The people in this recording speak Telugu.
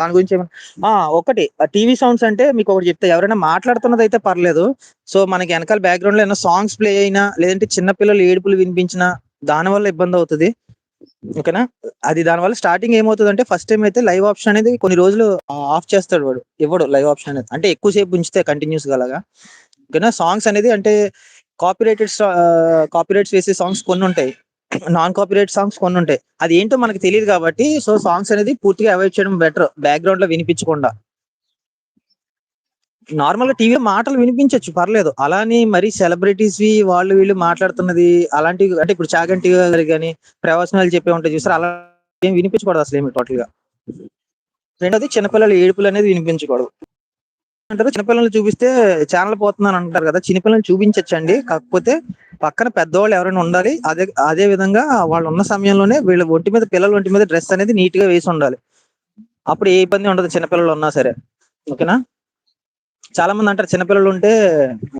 దాని గురించి ఒకటి టీవీ సౌండ్స్ అంటే మీకొకటి చెప్తా. ఎవరైనా మాట్లాడుతున్నదైతే పర్లేదు. సో, మనకి ఎనకాల బ్యాక్‌గ్రౌండ్‌లో ఏమైనా సాంగ్స్ ప్లే అయినా, లేదంటే చిన్న పిల్లల ఏడుపులు వినిపించినా, దానివల్ల ఇబ్బందవుతది. ఓకేనా? అది దానివల్ల స్టార్టింగ్ ఏమవుతదంటే, ఫస్ట్ టైమ్ అయితే లైవ్ ఆప్షన్ అనేది కొన్ని రోజులు ఆఫ్ చేస్తాడు వాడు. ఇవ్వడు లైవ్ ఆప్షన్ అనేది. అంటే ఎక్కువ సేపు ఉంచితే కంటిన్యూస్‌గా అలాగా. ఓకేనా? సాంగ్స్ అనేది అంటే కాపీరైట్స్ వేసే సాంగ్స్ కొన్నుంటాయి. నాన్ కాపీరైట్ సాంగ్స్ కొన్నుంటాయి. అది ఏంటో మనకు తెలీదు కాబట్టి, సో, సాంగ్స్ అనేది పూర్తిగా అవాయిడ్ చేయడం బెటర్. బ్యాక్‌గ్రౌండ్‌లో వినిపించకుండా. నార్మల్‌గా టీవీలో మాటలు వినిపించొచ్చు పర్లేదు. అలా అని మరి సెలబ్రిటీస్‌వి వాళ్ళు వీళ్ళు మాట్లాడుతున్నది అలాంటివి అంటే ఇప్పుడు 'చాగంటి' గారు గాని, ప్రవచనాలు చెప్పేవి ఉంటాయి చూసారా? అలా ఏం వినిపించకూడదు అసలేమి టోటల్‌గా. రెండోది చిన్నపిల్లల ఏడుపులనేది వినిపించకూడదు. అంటారు చిన్నపిల్లల్ని చూపిస్తే ఛానల్ పోతుందని అంటారు కదా! చిన్న పిల్లల్ని చూపించొచ్చండి. కాకపోతే పక్కన పెద్దవాళ్ళు ఎవరైనా ఉండాలి. అదే అదే విధంగా వాళ్ళున్న సమయంలోనే వీళ్ళ పిల్లల ఒంటి మీద డ్రెస్ అనేది నీట్‌గా వేసుండాలి. అప్పుడు ఏ ఇబ్బంది ఉండదు చిన్న పిల్లలున్నా సరే. ఓకేనా? చాలా మంది అంటారు చిన్న పిల్లలుంటే